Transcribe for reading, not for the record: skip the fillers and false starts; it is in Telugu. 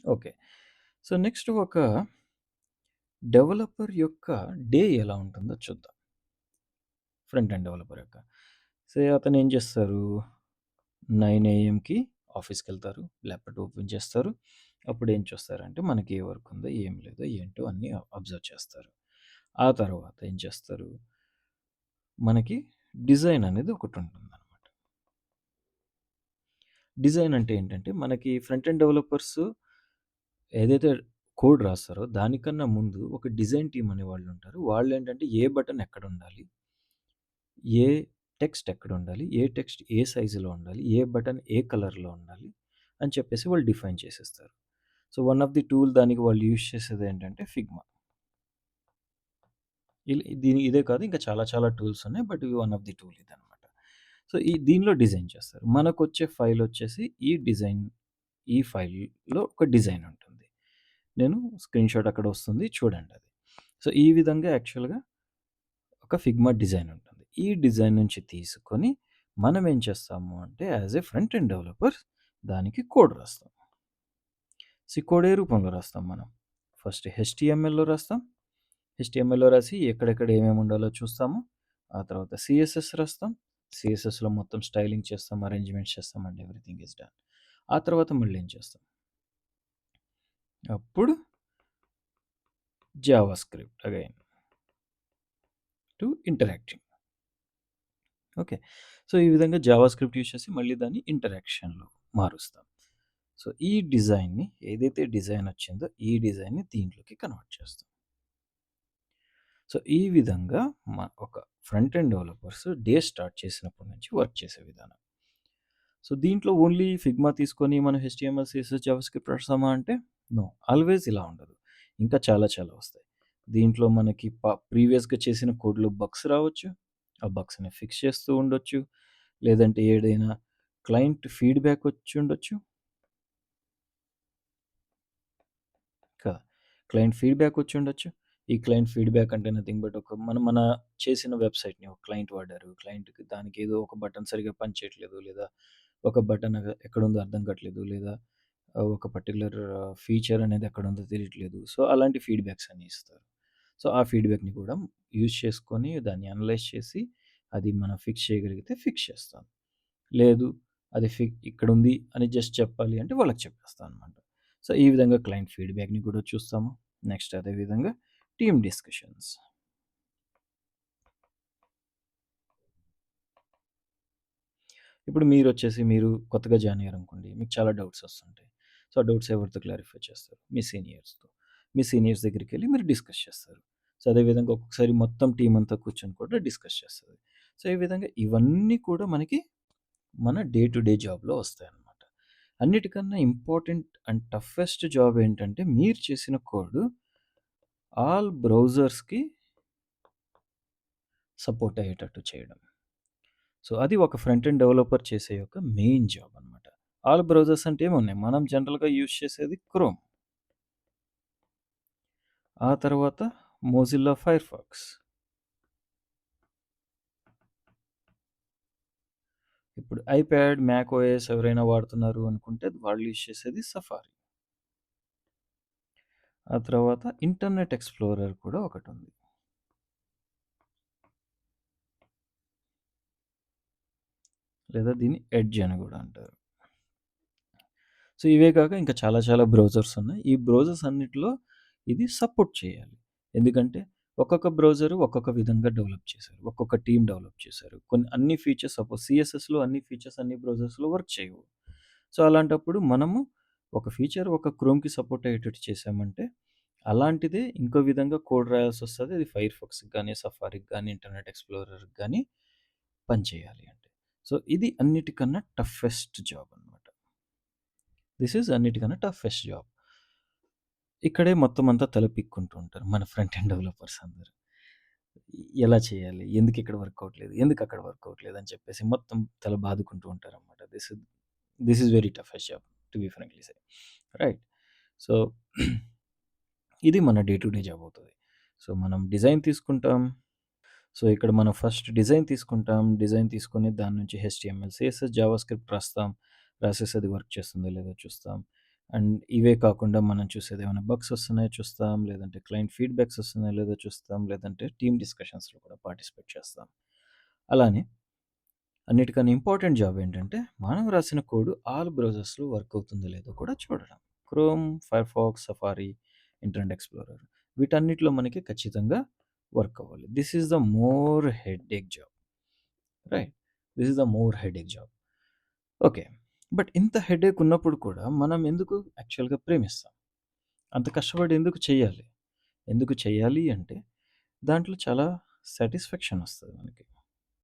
ఓకే. సో, నెక్స్ట్ ఒక డెవలపర్ యొక్క డే ఎలా ఉంటుందో చూద్దాం. ఫ్రంట్ ఎండ్ డెవలపర్ యొక్క. అతనేం చేస్తారు? 9 ఏఎంకి ఆఫీస్‌కెళ్తారు. ల్యాప్‌టాప్ ఓపెన్ చేస్తారు. అప్పుడేం చూస్తారంటే మనకి ఏ వర్క్ ఉందో, ఏం లేదో, ఏంటో అన్నీ అబ్జర్వ్ చేస్తారు. ఆ తర్వాత ఏం చేస్తారు? మనకి డిజైన్ అనేది ఒకటుంటుందనమాట. డిజైన్ అంటే ఏంటంటే మనకి ఫ్రంట్ ఎండ్ డెవలపర్స్ ఏదైతే కోడ్ రాస్తారో దానికన్నా ముందు ఒక డిజైన్ టీమ్ అనేవాళ్ళుంటారు. వాళ్ళేంటంటే ఏ బటన్ ఎక్కడుండాలి? ఏ టెక్స్ట్ ఎక్కడుండాలి? ఏ టెక్స్ట్ ఏ సైజులో ఉండాలి? ఏ బటన్ ఏ కలర్‌లో ఉండాలి? అని చెప్పేసి వాళ్ళు డిఫైన్ చేసేస్తారు. So, one of the tool దానికి వాళ్ళు యూజ్ చేసేదేంటంటే ఫిగ్మా. ఇదే కాదు ఇంకా చాలా చాలా టూల్స్ ఉన్నాయి. But one of the tool ఇదనమాట. సో, దీనిలో డిజైన్ చేస్తారు. మనకొచ్చే ఫైలొచ్చేసి ఈ ఫైల్‌లో ఒక డిజైన్ ఉంటుంది. నేను స్క్రీన్‌షాట్ అక్కడ వస్తుంది చూడండది. సో, ఈ విధంగా యాక్చువల్‌గా ఒక ఫిగ్మా డిజైన్ ఉంటుంది. ఈ డిజైన్ నుంచి తీసుకొని మనం ఏం చేస్తాము అంటే as a front end developer దానికి కోడ్ రాస్తాం. కోడ్ ఏ రూపంలో రాస్తాం మనం. ఫస్ట్ హెచ్‌టీఎంఎల్‌లో రాస్తాం. హెచ్‌టీఎంఎల్‌లో రాసి ఎక్కడెక్కడ ఏమేమి ఉండాలో చూస్తాము. ఆ తర్వాత సీఎస్ఎస్ రాస్తాం. సీఎస్ఎస్‌లో మొత్తం స్టైలింగ్ చేస్తాం, అరేంజ్‌మెంట్స్ చేస్తాం అండ్ ఎవ్రీథింగ్ ఈస్ డన్. ఆ తర్వాత మళ్ళీ ఏం చేస్తాం? అప్పుడు Java script again to interacting. Okay. So, ఈ విధంగా జావా స్క్రిప్ట్ యూజ్ చేసి మళ్ళీ దాన్ని ఇంటరాక్షన్‌లో మారుస్తాం. సో, ఈ డిజైన్‌ని ఏదైతే డిజైన్ వచ్చిందో ఈ డిజైన్‌ని దీంట్లోకి కన్వర్ట్ చేస్తాం. సో, ఈ విధంగా ఒక front end developers day start చేసినప్పటి నుంచి వర్క్ చేసే విధానం. సో, దీంట్లో ఓన్లీ ఫిగ్మా తీసుకొని మనం హెచ్‌టీఎంఎల్, సీఎస్ఎస్, జావా స్క్రిప్ట్ రాస్తామా అంటే నో. ఆల్‌వేస్ ఇలా ఉండదు. ఇంకా చాలా చాలా వస్తాయి. దీంట్లో మనకి ప్రీవియస్‌గా చేసిన కోడ్‌లో బగ్స్ రావచ్చు. ఆ బగ్స్‌ని ఫిక్స్ చేస్తూ ఉండొచ్చు. లేదంటే ఏదైనా క్లయింట్ ఫీడ్‌బ్యాక్ వచ్చుండొచ్చు. కదా! క్లయింట్ ఫీడ్‌బ్యాక్ వచ్చుండొచ్చు. ఈ క్లయింట్ ఫీడ్‌బ్యాక్ అంటే నథింగ్ బట్ మన చేసిన వెబ్‌సైట్‌ని ఒక క్లయింట్ వాడారు. క్లయింట్‌కి దానికేదో ఒక బటన్ సరిగ్గా పనిచేయట్లేదు. లేదా ఒక బటన్ ఎక్కడుందో అర్థం కావట్లేదు. లేదా ఒక పర్టిక్యులర్ ఫీచర్ అనేది ఎక్కడుందో తెలియట్లేదు. సో, అలాంటి ఫీడ్‌బ్యాక్స్ అన్నీ ఇస్తారు. సో, ఆ ఫీడ్‌బ్యాక్‌ని కూడా యూజ్ చేసుకొని దాన్ని అనలైజ్ చేసి అది మనం ఫిక్స్ చేయగలిగితే ఫిక్స్ చేస్తాం. లేదు అది ఇక్కడుంది అని జస్ట్ చెప్పాలి అంటే వాళ్ళకి చెప్పేస్తామనమాట. సో, ఈ విధంగా క్లయింట్ ఫీడ్‌బ్యాక్‌ని కూడా చూస్తాము. నెక్స్ట్ అదే విధంగా టీమ్ డిస్కషన్స్. ఇప్పుడు మీరు కొత్తగా జాయిన్ అయ్యారనుకోండి. మీకు చాలా డౌట్స్ వస్తుంటాయి. సో, ఆ డౌట్స్ ఎవరితో క్లారిఫై చేస్తారు? మీ సీనియర్స్‌తో. మీ సీనియర్స్ దగ్గరికెళ్ళి మీరు డిస్కస్ చేస్తారు. సో, అదే విధంగా ఒక్కొక్కసారి మొత్తం టీమ్ అంతా కూర్చొని కూడా డిస్కస్ చేస్తది. సో, ఈ విధంగా ఇవన్నీ కూడా మనకి మన డే టు డే జాబ్‌లో వస్తాయన్నమాట. అన్నిటికన్నా ఇంపార్టెంట్ అండ్ టఫెస్ట్ జాబ్ ఏంటంటే మీరు చేసిన కోడ్ ఆల్ బ్రౌజర్స్‌కి సపోర్ట్ అయ్యేటట్టు చేయడం. సో, అది ఒక ఫ్రంట్ ఎండ్ డెవలపర్ చేసే యొక్క మెయిన్ జాబ్ అనమాట. ఆల్ బ్రౌజర్స్ అంటే ఏమున్నాయి? మనం జనరల్‌గా యూజ్ చేసేది క్రోమ్. ఆ తర్వాత మొజిల్లా ఫైర్‌ఫాక్స్. ఇప్పుడు ఐప్యాడ్, మ్యాక్ ఓఎస్ ఎవరైనా వాడుతున్నారు అనుకుంటే వాళ్ళు యూజ్ చేసేది సఫారీ. ఆ తర్వాత ఇంటర్నెట్ ఎక్స్‌ప్లోరర్ కూడా ఒకటుంది. లేదా దీన్ని ఎడ్జ్ అని గూడా అంటారు. సో, ఇవే కాక ఇంకా చాలా చాలా బ్రౌజర్స్ ఉన్నాయి. ఈ బ్రౌజర్స్ అన్నిటిలో ఇది సపోర్ట్ చేయాలి. ఎందుకంటే ఒక్కొక్క బ్రౌజర్ ఒక్కొక్క విధంగా డెవలప్ చేశారు. ఒక్కొక్క టీమ్ డెవలప్ చేశారు. అన్ని ఫీచర్స్ సపోజ్ సీఎస్ఎస్‌లో అన్ని ఫీచర్స్ అన్ని బ్రౌజర్స్‌లో వర్క్ చేయవు. సో, అలాంటప్పుడు మనము ఒక ఫీచర్ ఒక క్రోమ్‌కి సపోర్ట్ అయ్యేటట్టు చేశామంటే, అలాంటిదే ఇంకో విధంగా కోడ్ రాయాల్సొస్తది. అది ఫైర్‌ఫాక్స్‌కి గాని, సఫారీకి గాని, ఇంటర్నెట్ ఎక్స్‌ప్లోరర్‌కి గాని పనిచేయాలి అంటే. సో, ఇది అన్నిటికన్నా టఫెస్ట్ జాబ్ అనమాట. దిస్ ఈజ్ అన్నిటికన్నా టఫెస్ట్ జాబ్. ఇక్కడే మొత్తం అంతా తలపిక్కుంటూ ఉంటారు మన ఫ్రంట్ ఎండ్ డెవలపర్స్ అందరూ. ఎలా చేయాలి? ఎందుకిక్కడ వర్క్ అవ్వట్లేదు? ఎందుకక్కడ వర్క్ అవ్వట్లేదు? అని చెప్పేసి మొత్తం తల బాదుకుంటూ ఉంటారనమాట. This is very toughest job to be frankly say. Right. So, ఇది మన డే టు డే జాబ్ అవుతది. సో, మనం డిజైన్ తీసుకుంటాం. సో, ఇక్కడ మనం ఫస్ట్ డిజైన్ తీసుకుంటాం. డిజైన్ తీసుకొని దాని నుంచి హెచ్‌టీఎంఎల్, సీఎస్ఎస్, జావా స్క్రిప్ట్ రాస్తాం. రాసేసి అది వర్క్ చేస్తుందో లేదో చూస్తాం. అండ్ ఇవే కాకుండా మనం చూసేది ఏమైనా బగ్స్ వస్తున్నాయో చూస్తాం. లేదంటే క్లయింట్ ఫీడ్‌బ్యాక్స్ వస్తున్నాయో లేదో చూస్తాం. లేదంటే టీమ్ డిస్కషన్స్‌లో కూడా పార్టిసిపేట్ చేస్తాం. అలానే అన్నిటికన్నా ఇంపార్టెంట్ జాబ్ ఏంటంటే, మనం రాసిన కోడ్ ఆల్ బ్రౌజర్స్‌లో వర్క్ అవుతుందో లేదో కూడా చూడడం. Chrome, Firefox, safari, internet explorer వీటన్నిటిలో మనకి ఖచ్చితంగా వర్క్ అవ్వాలి. This is the more headache job. Right. This is the more headache job. Okay. But ఇంత హెడేక్ ఉన్నప్పుడు కూడా మనం ఎందుకు యాక్చువల్‌గా ప్రేమిస్తాం? అంత కష్టపడి ఎందుకు చేయాలి? ఎందుకు చేయాలి అంటే దాంట్లో చాలా సాటిస్ఫాక్షన్ వస్తది మనకి.